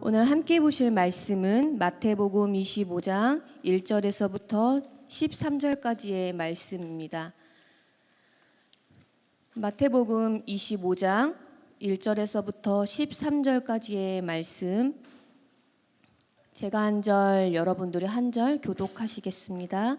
오늘 함께 보실 말씀은 마태복음 25장 1절에서부터 13절까지의 말씀입니다. 마태복음 25장 1절에서부터 13절까지의 말씀, 제가 한 절, 여러분들이 한 절 교독하시겠습니다.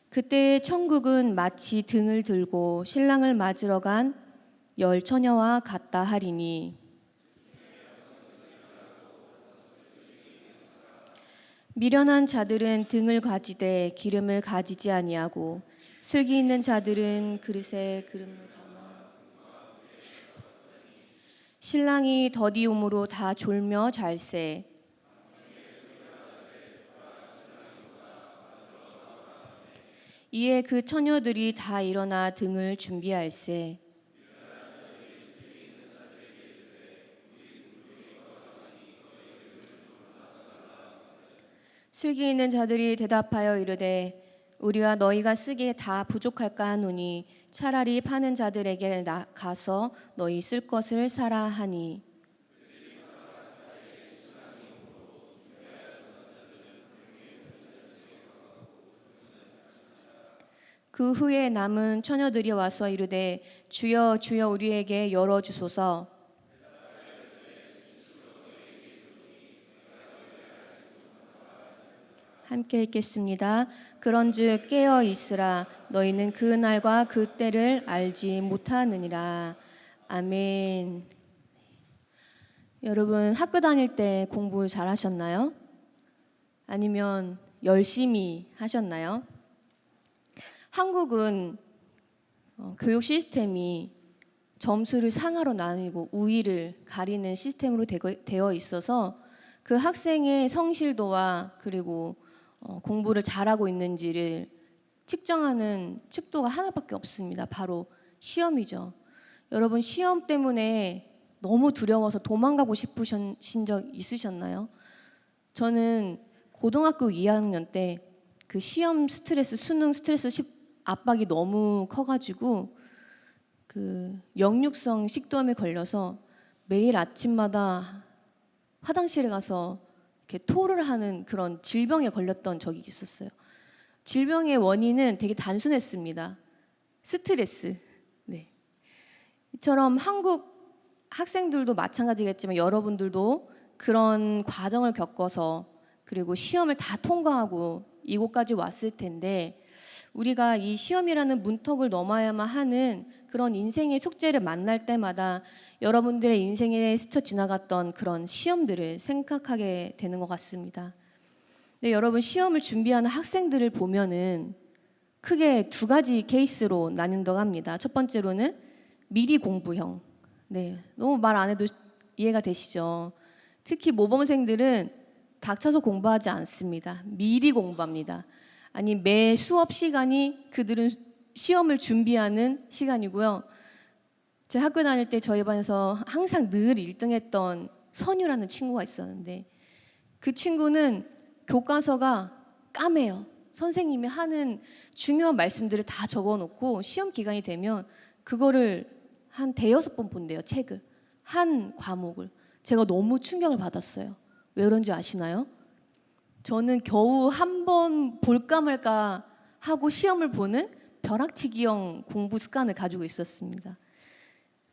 그때 천국은 마치 등을 들고 신랑을 맞으러 간 열 처녀와 같다 하리니, 미련한 자들은 등을 가지되 기름을 가지지 아니하고 슬기 있는 자들은 그릇에 기름을 담아 신랑이 더디움으로 다 졸며 잘세. 이에 그 처녀들이 다 일어나 등을 준비할세. 슬기 있는 자들이 대답하여 이르되 우리와 너희가 쓰기에 다 부족할까 하노니 차라리 파는 자들에게 가서 너희 쓸 것을 사라 하니, 그 후에 남은 처녀들이 와서 이르되 주여 주여 우리에게 열어주소서. 함께 읽겠습니다. 그런즉 깨어 있으라. 너희는 그 날과 그 때를 알지 못하느니라. 아멘. 여러분, 학교 다닐 때 공부 잘 하셨나요? 아니면 열심히 하셨나요? 한국은 교육 시스템이 점수를 상하로 나누고 우위를 가리는 시스템으로 되어 있어서 그 학생의 성실도와 그리고 공부를 잘하고 있는지를 측정하는 측도가 하나밖에 없습니다. 바로 시험이죠. 여러분, 시험 때문에 너무 두려워서 도망가고 싶으신 적 있으셨나요? 저는 고등학교 2학년 때 그 시험 스트레스, 수능 스트레스 압박이 너무 커가지고 그 역류성 식도암에 걸려서 매일 아침마다 화장실에 가서 이렇게 토를 하는 그런 질병에 걸렸던 적이 있었어요. 질병의 원인은 되게 단순했습니다. 스트레스. 네. 이처럼 한국 학생들도 마찬가지겠지만 여러분들도 그런 과정을 겪어서 그리고 시험을 다 통과하고 이곳까지 왔을 텐데, 우리가 이 시험이라는 문턱을 넘어야만 하는 그런 인생의 숙제를 만날 때마다 여러분들의 인생에 스쳐 지나갔던 그런 시험들을 생각하게 되는 것 같습니다. 근데 여러분, 시험을 준비하는 학생들을 보면은 크게 두 가지 케이스로 나뉜다고 합니다. 첫 번째로는 미리 공부형. 네, 너무 말 안 해도 이해가 되시죠? 특히 모범생들은 닥쳐서 공부하지 않습니다. 미리 공부합니다. 아니, 매 수업 시간이 그들은 시험을 준비하는 시간이고요. 제 학교 다닐 때 저희 반에서 항상 늘 1등했던 선유라는 친구가 있었는데, 그 친구는 교과서가 까매요. 선생님이 하는 중요한 말씀들을 다 적어놓고 시험 기간이 되면 그거를 한 대여섯 번 본대요. 책을. 한 과목을. 제가 너무 충격을 받았어요. 왜 그런지 아시나요? 저는 겨우 한 번 볼까 말까 하고 시험을 보는 벼락치기형 공부 습관을 가지고 있었습니다.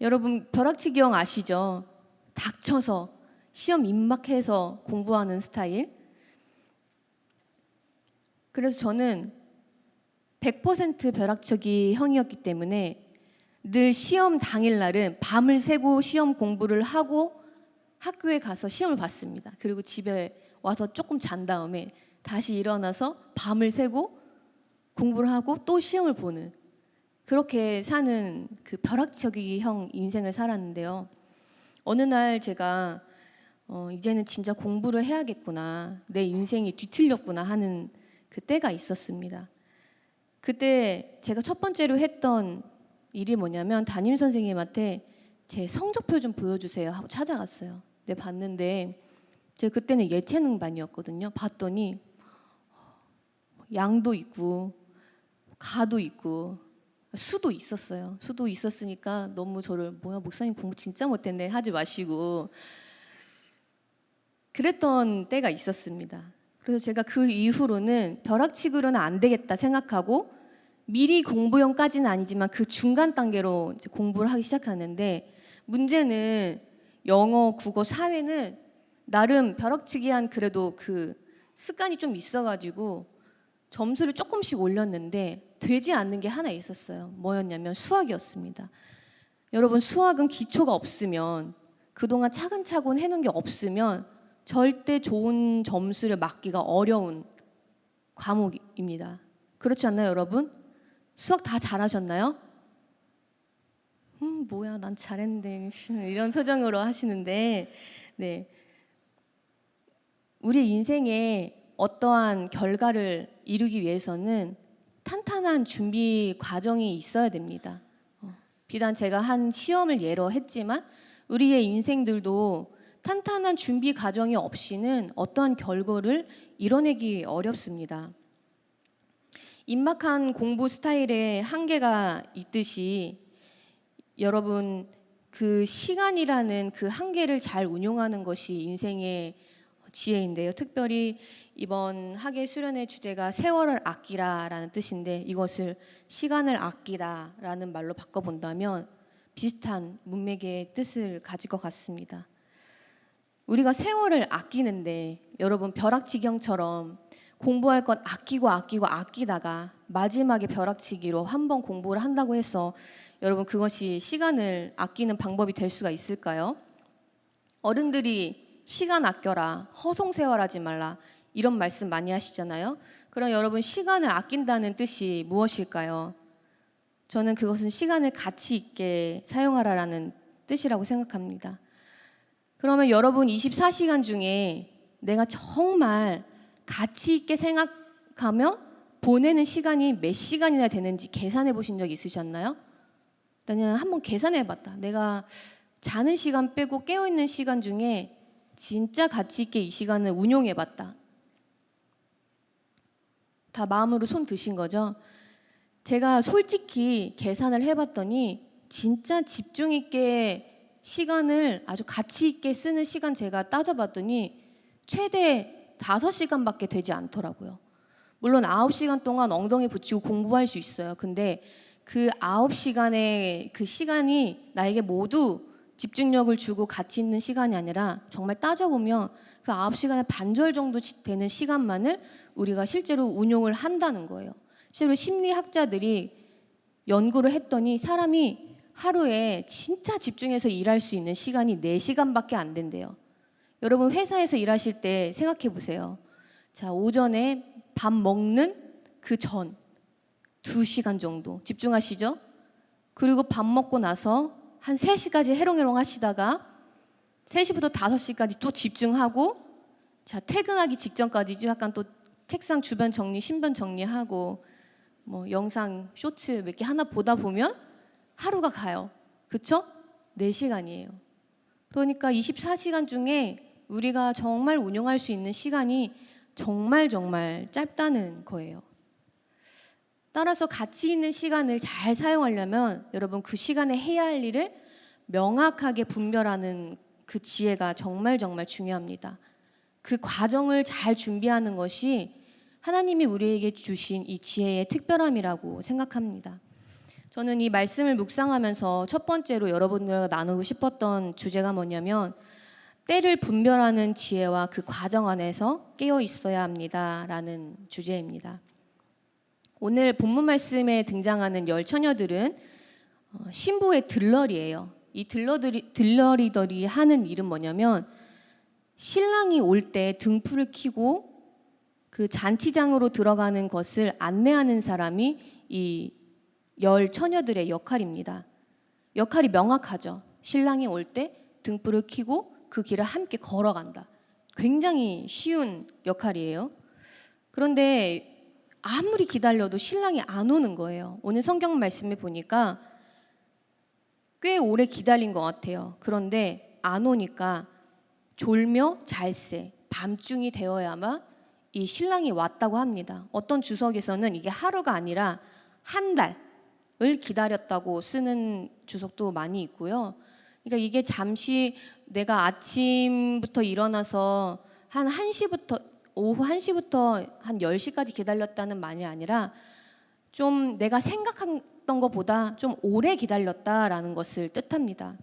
여러분, 벼락치기형 아시죠? 닥쳐서 시험 임박해서 공부하는 스타일. 그래서 저는 100% 벼락치기형이었기 때문에 늘 시험 당일날은 밤을 새고 시험 공부를 하고 학교에 가서 시험을 봤습니다. 그리고 집에 와서 조금 잔 다음에 다시 일어나서 밤을 새고 공부를 하고 또 시험을 보는, 그렇게 사는 그 벼락치기형 인생을 살았는데요. 어느 날 제가 이제는 진짜 공부를 해야겠구나, 내 인생이 뒤틀렸구나 하는 그 때가 있었습니다. 그때 제가 첫 번째로 했던 일이 뭐냐면 담임 선생님한테 제 성적표 좀 보여주세요 하고 찾아갔어요. 네, 봤는데 제가 그때는 예체능반이었거든요. 봤더니 양도 있고 가도 있고 수도 있었어요. 수도 있었으니까 너무 저를, 뭐야 목사님 공부 진짜 못했네 하지 마시고, 그랬던 때가 있었습니다. 그래서 제가 그 이후로는 벼락치기로는 안 되겠다 생각하고 미리 공부형까지는 아니지만 그 중간 단계로 이제 공부를 하기 시작하는데, 문제는 영어, 국어, 사회는 나름 벼락치기한 그래도 그 습관이 좀 있어가지고 점수를 조금씩 올렸는데 되지 않는 게 하나 있었어요. 뭐였냐면 수학이었습니다. 여러분, 수학은 기초가 없으면, 그동안 차근차근 해놓은 게 없으면 절대 좋은 점수를 맞기가 어려운 과목입니다. 그렇지 않나요, 여러분? 수학 다 잘하셨나요? 뭐야, 난 잘했는데 이런 표정으로 하시는데, 네, 우리 인생에 어떠한 결과를 이루기 위해서는 탄탄한 준비 과정이 있어야 됩니다. 비단 제가 한 시험을 예로 했지만 우리의 인생들도 탄탄한 준비 과정이 없이는 어떠한 결과를 이뤄내기 어렵습니다. 임박한 공부 스타일에 한계가 있듯이 여러분, 그 시간이라는 그 한계를 잘 운용하는 것이 인생의 지혜인데요. 특별히 이번 학예 수련의 주제가 세월을 아끼라라는 뜻인데, 이것을 시간을 아끼다라는 말로 바꿔본다면 비슷한 문맥의 뜻을 가질 것 같습니다. 우리가 세월을 아끼는데, 여러분, 벼락치기형처럼 공부할 건 아끼다가 마지막에 벼락치기로 한 번 공부를 한다고 해서 여러분, 그것이 시간을 아끼는 방법이 될 수가 있을까요? 어른들이 시간 아껴라, 허송세월하지 말라, 이런 말씀 많이 하시잖아요. 그럼 여러분, 시간을 아낀다는 뜻이 무엇일까요? 저는 그것은 시간을 가치 있게 사용하라라는 뜻이라고 생각합니다. 그러면 여러분, 24시간 중에 내가 정말 가치 있게 생각하며 보내는 시간이 몇 시간이나 되는지 계산해 보신 적 있으셨나요? 나는 한번 계산해 봤다. 내가 자는 시간 빼고 깨어있는 시간 중에 진짜 가치 있게 이 시간을 운용해 봤다. 다 마음으로 손 드신 거죠? 제가 솔직히 계산을 해봤더니 진짜 집중 있게 시간을 아주 가치 있게 쓰는 시간 제가 따져봤더니 최대 5시간밖에 되지 않더라고요. 물론 9시간 동안 엉덩이 붙이고 공부할 수 있어요. 근데 그 9시간의 그 시간이 나에게 모두 집중력을 주고 가치 있는 시간이 아니라, 정말 따져보면 그 9시간의 반절 정도 되는 시간만을 우리가 실제로 운용을 한다는 거예요. 실제로 심리학자들이 연구를 했더니 사람이 하루에 진짜 집중해서 일할 수 있는 시간이 4시간밖에 안 된대요. 여러분, 회사에서 일하실 때 생각해 보세요. 자, 오전에 밥 먹는 그 전 2시간 정도 집중하시죠? 그리고 밥 먹고 나서 한 3시까지 해롱해롱 하시다가 3시부터 5시까지 또 집중하고, 자, 퇴근하기 직전까지 약간 또 책상 주변 정리, 신변 정리하고 뭐 영상, 쇼츠 몇 개 하나 보다 보면 하루가 가요. 그쵸? 4시간이에요. 그러니까 24시간 중에 우리가 정말 운용할 수 있는 시간이 정말 짧다는 거예요. 따라서 가치 있는 시간을 잘 사용하려면 여러분, 그 시간에 해야 할 일을 명확하게 분별하는 그 지혜가 정말 중요합니다. 그 과정을 잘 준비하는 것이 하나님이 우리에게 주신 이 지혜의 특별함이라고 생각합니다. 저는 이 말씀을 묵상하면서 첫 번째로 여러분들과 나누고 싶었던 주제가 뭐냐면, 때를 분별하는 지혜와 그 과정 안에서 깨어 있어야 합니다라는 주제입니다. 오늘 본문 말씀에 등장하는 10처녀들은 신부의 들러리예요. 이 들러리들이 하는 일은 뭐냐면, 신랑이 올 때 등불을 켜고 그 잔치장으로 들어가는 것을 안내하는 사람이 이 10처녀들의 역할입니다. 역할이 명확하죠. 신랑이 올 때 등불을 켜고 그 길을 함께 걸어간다. 굉장히 쉬운 역할이에요. 그런데 아무리 기다려도 신랑이 안 오는 거예요. 오늘 성경 말씀에 보니까 꽤 오래 기다린 것 같아요. 그런데 안 오니까 졸며 잘새, 밤중이 되어야만 이 신랑이 왔다고 합니다. 어떤 주석에서는 이게 하루가 아니라 한 달을 기다렸다고 쓰는 주석도 많이 있고요. 그러니까 이게 잠시 내가 아침부터 일어나서 한 1시부터 오후 1시부터 한 10시까지 기다렸다는 말이 아니라 좀 내가 생각했던 것보다 좀 오래 기다렸다라는 것을 뜻합니다.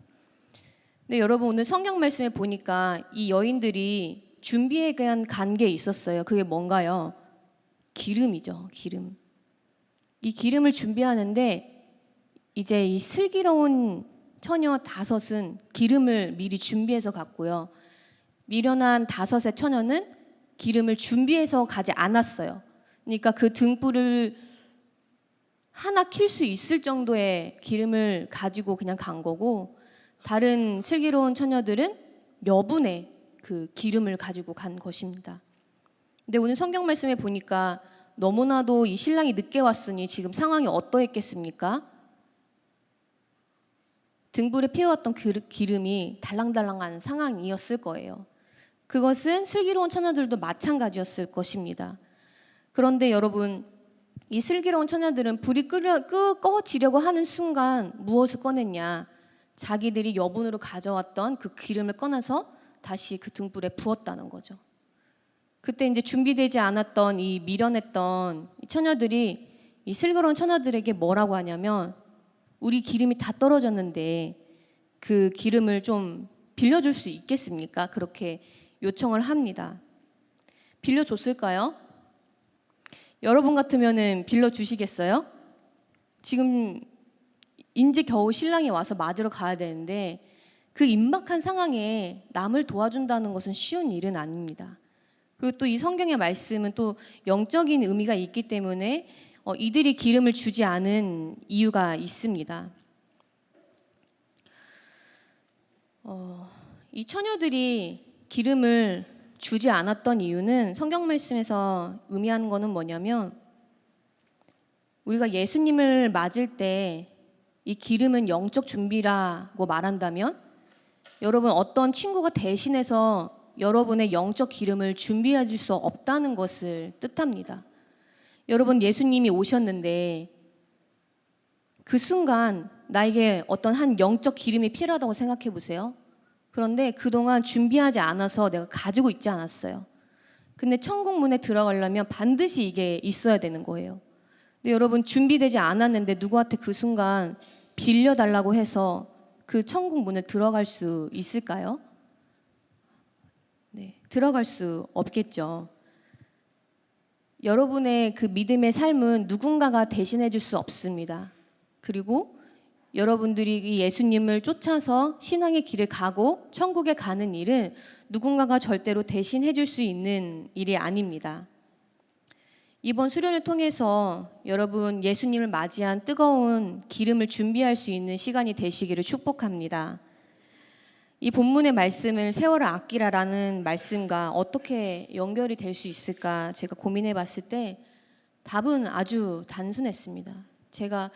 근데 여러분 오늘 성경 말씀에 보니까 이 여인들이 준비에 대한 관계에 있었어요. 그게 뭔가요? 기름이죠. 기름. 이 기름을 준비하는데 이제 이 슬기로운 처녀 5은 기름을 미리 준비해서 갔고요. 미련한 5의 처녀는 기름을 준비해서 가지 않았어요. 그러니까 그 등불을 하나 킬 수 있을 정도의 기름을 가지고 그냥 간 거고, 다른 슬기로운 처녀들은 여분의 그 기름을 가지고 간 것입니다. 근데 오늘 성경 말씀에 보니까 너무나도 이 신랑이 늦게 왔으니 지금 상황이 어떠했겠습니까? 등불에 피워왔던 기름이 달랑달랑한 상황이었을 거예요. 그것은 슬기로운 처녀들도 마찬가지였을 것입니다. 그런데 여러분, 이 슬기로운 처녀들은 불이 꺼지려고 하는 순간 무엇을 꺼냈냐? 자기들이 여분으로 가져왔던 그 기름을 꺼내서 다시 그 등불에 부었다는 거죠. 그때 이제 준비되지 않았던 이 미련했던 이 처녀들이 이 슬기로운 처녀들에게 뭐라고 하냐면, 우리 기름이 다 떨어졌는데 그 기름을 좀 빌려줄 수 있겠습니까? 그렇게 요청을 합니다. 빌려줬을까요? 여러분 같으면은 빌려주시겠어요? 지금 이제 겨우 신랑이 와서 맞으러 가야 되는데 그 임박한 상황에 남을 도와준다는 것은 쉬운 일은 아닙니다. 그리고 또 이 성경의 말씀은 또 영적인 의미가 있기 때문에 이들이 기름을 주지 않은 이유가 있습니다. 이 처녀들이 기름을 주지 않았던 이유는 성경 말씀에서 의미하는 것은 뭐냐면, 우리가 예수님을 맞을 때 이 기름은 영적 준비라고 말한다면, 여러분 어떤 친구가 대신해서 여러분의 영적 기름을 준비해 줄 수 없다는 것을 뜻합니다. 여러분 예수님이 오셨는데 그 순간 나에게 어떤 한 영적 기름이 필요하다고 생각해 보세요. 그런데 그동안 준비하지 않아서 내가 가지고 있지 않았어요. 근데 천국 문에 들어가려면 반드시 이게 있어야 되는 거예요. 근데 여러분 준비되지 않았는데 누구한테 그 순간 빌려달라고 해서 그 천국 문에 들어갈 수 있을까요? 네, 들어갈 수 없겠죠. 여러분의 그 믿음의 삶은 누군가가 대신해 줄 수 없습니다. 그리고 여러분들이 이 예수님을 쫓아서 신앙의 길을 가고 천국에 가는 일은 누군가가 절대로 대신해 줄 수 있는 일이 아닙니다. 이번 수련을 통해서 여러분 예수님을 맞이한 뜨거운 기름을 준비할 수 있는 시간이 되시기를 축복합니다. 이 본문의 말씀을 세월을 아끼라라는 말씀과 어떻게 연결이 될 수 있을까 제가 고민해 봤을 때 답은 아주 단순했습니다. 제가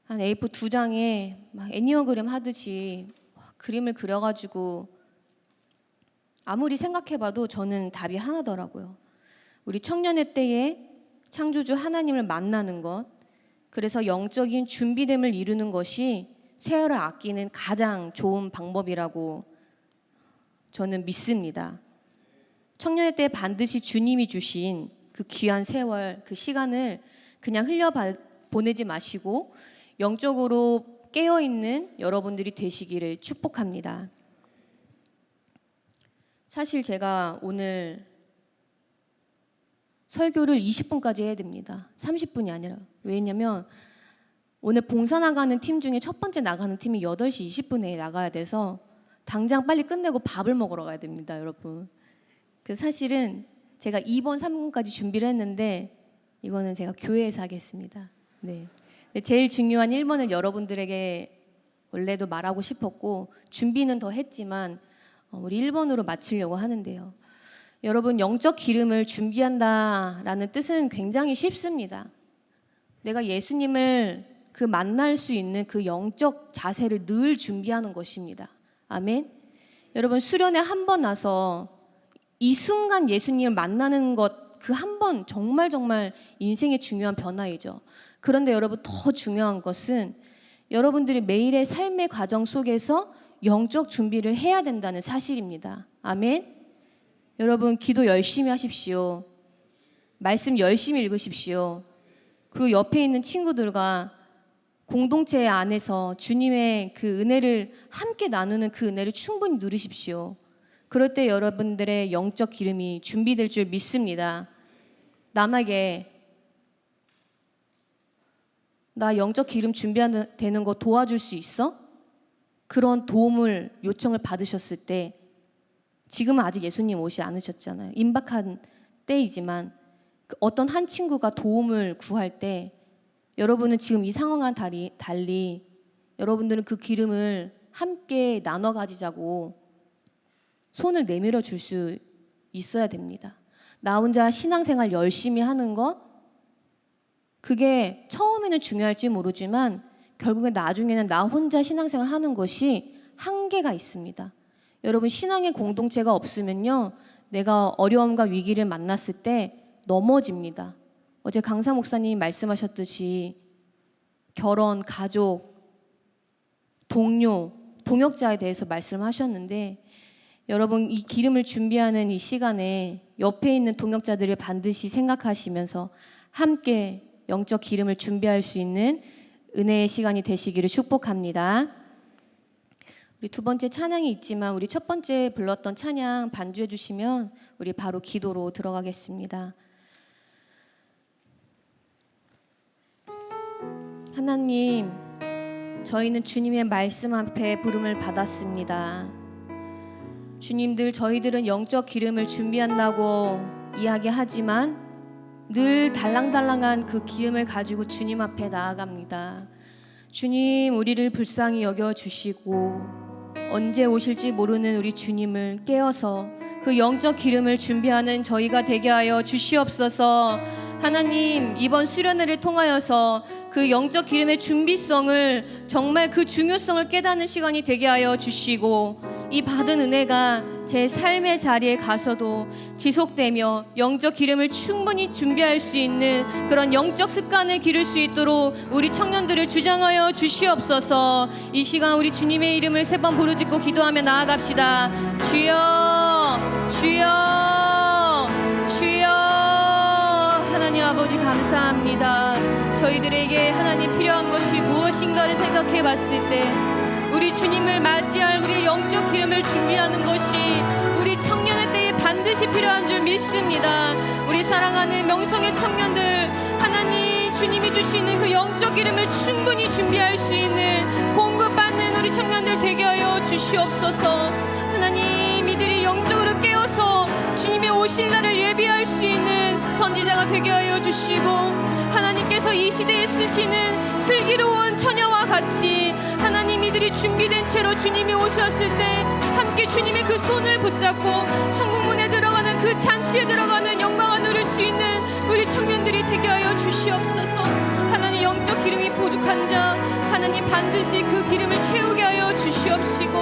한 A4 2장에 막 애니어그램 하듯이 그림을 그려가지고 아무리 생각해봐도 저는 답이 하나더라고요. 우리 청년의 때에 창조주 하나님을 만나는 것, 그래서 영적인 준비됨을 이루는 것이 세월을 아끼는 가장 좋은 방법이라고 저는 믿습니다. 청년의 때에 반드시 주님이 주신 그 귀한 세월, 그 시간을 그냥 보내지 마시고 영적으로 깨어있는 여러분들이 되시기를 축복합니다. 사실 제가 오늘 설교를 20분까지 해야 됩니다. 30분이 아니라. 왜냐면 오늘 봉사 나가는 팀 중에 첫 번째 나가는 팀이 8시 20분에 나가야 돼서 당장 빨리 끝내고 밥을 먹으러 가야 됩니다, 여러분. 그 사실은 제가 2번, 3번까지 준비를 했는데 이거는 제가 교회에서 하겠습니다. 네. 제일 중요한 1번을 여러분들에게 원래도 말하고 싶었고 준비는 더 했지만 우리 1번으로 마치려고 하는데요. 여러분 영적 기름을 준비한다라는 뜻은 굉장히 쉽습니다. 내가 예수님을 그 만날 수 있는 그 영적 자세를 늘 준비하는 것입니다. 아멘. 여러분 수련회 한 번 나서 이 순간 예수님을 만나는 것 그 한 번 정말 인생의 중요한 변화이죠. 그런데 여러분 더 중요한 것은 여러분들이 매일의 삶의 과정 속에서 영적 준비를 해야 된다는 사실입니다. 아멘. 여러분 기도 열심히 하십시오. 말씀 열심히 읽으십시오. 그리고 옆에 있는 친구들과 공동체 안에서 주님의 그 은혜를 함께 나누는 그 은혜를 충분히 누리십시오. 그럴 때 여러분들의 영적 기름이 준비될 줄 믿습니다. 남에게 나 영적 기름 준비되는 거 도와줄 수 있어? 그런 도움을 요청을 받으셨을 때, 지금은 아직 예수님 오지 않으셨잖아요. 임박한 때이지만 어떤 한 친구가 도움을 구할 때 여러분은 지금 이 상황과는 달리 여러분들은 그 기름을 함께 나눠 가지자고 손을 내밀어 줄 수 있어야 됩니다. 나 혼자 신앙생활 열심히 하는 거, 그게 처음에는 중요할지 모르지만 결국에 나중에는 나 혼자 신앙생활 하는 것이 한계가 있습니다. 여러분, 신앙의 공동체가 없으면요, 내가 어려움과 위기를 만났을 때 넘어집니다. 어제 강사 목사님이 말씀하셨듯이 결혼, 가족, 동료, 동역자에 대해서 말씀하셨는데, 여러분 이 기름을 준비하는 이 시간에 옆에 있는 동역자들을 반드시 생각하시면서 함께 영적 기름을 준비할 수 있는 은혜의 시간이 되시기를 축복합니다. 우리 두 번째 찬양이 있지만 우리 첫 번째 불렀던 찬양 반주해 주시면 우리 바로 기도로 들어가겠습니다. 하나님, 저희는 주님의 말씀 앞에 부름을 받았습니다. 주님들, 저희들은 영적 기름을 준비한다고 이야기하지만 늘 달랑달랑한 그 기름을 가지고 주님 앞에 나아갑니다. 주님, 우리를 불쌍히 여겨주시고 언제 오실지 모르는 우리 주님을 깨어서 그 영적 기름을 준비하는 저희가 되게 하여 주시옵소서. 하나님, 이번 수련회를 통하여서 그 영적 기름의 준비성을, 정말 그 중요성을 깨닫는 시간이 되게 하여 주시고, 이 받은 은혜가 제 삶의 자리에 가서도 지속되며 영적 기름을 충분히 준비할 수 있는 그런 영적 습관을 기를 수 있도록 우리 청년들을 주장하여 주시옵소서. 이 시간 우리 주님의 이름을 세 번 부르짖고 기도하며 나아갑시다. 주여, 주여, 주여. 하나님 아버지, 감사합니다. 저희들에게 하나님 필요한 것이 무엇인가를 생각해 봤을 때 우리 주님을 맞이할 우리의 영적 기름을 준비하는 것이 우리 청년의 때에 반드시 필요한 줄 믿습니다. 우리 사랑하는 명성의 청년들, 하나님 주님이 주시는 그 영적 기름을 충분히 준비할 수 있는 공급받는 우리 청년들 되게 하여 주시옵소서. 하나님, 이들이 영적으로 깨어서 주님의 오실 날을 예비할 수 있는 선지자가 되게 하여 주시고, 하나님께서 이 시대에 쓰시는 슬기로운 처녀와 같이 하나님, 이들이 준비된 채로 주님이 오셨을 때 함께 주님의 그 손을 붙잡고 천국문에 들어가는 그 잔치에 들어가는 영광을 누릴 수 있는 우리 청년들이 되게 하여 주시옵소서. 하나님, 영적 기름이 부족한 자 하나님 반드시 그 기름을 채우게 하여 주시옵시고,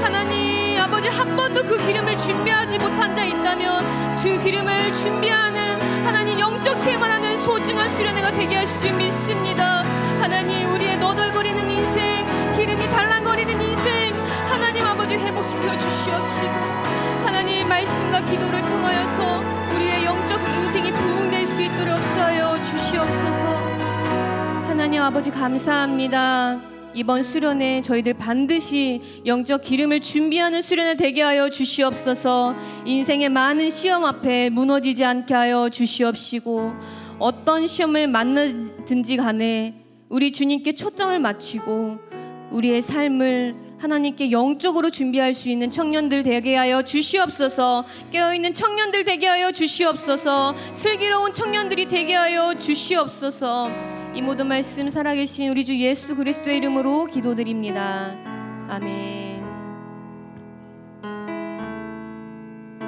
하나님 아버지, 한 번도 그 기름을 준비하지 못한 자 있다면 그 기름을 준비하는 하나님 영적 체험을 하는 소중한 수련회가 되게 하실 줄 믿습니다. 하나님, 우리의 너덜거리는 인생, 기름이 달랑거리는 인생 하나님 아버지 회복시켜 주시옵시고, 하나님 말씀과 기도를 통하여서 우리의 영적 인생이 부흥될 수 있도록 역사하여 주시옵소서. 하나님 아버지, 감사합니다. 이번 수련회 저희들 반드시 영적 기름을 준비하는 수련회 되게 하여 주시옵소서. 인생의 많은 시험 앞에 무너지지 않게 하여 주시옵시고, 어떤 시험을 만나든지 간에 우리 주님께 초점을 맞추고 우리의 삶을 하나님께 영적으로 준비할 수 있는 청년들 되게 하여 주시옵소서. 깨어있는 청년들 되게 하여 주시옵소서. 슬기로운 청년들이 되게 하여 주시옵소서. 이 모든 말씀 살아계신 우리 주 예수 그리스도의 이름으로 기도드립니다. 아멘.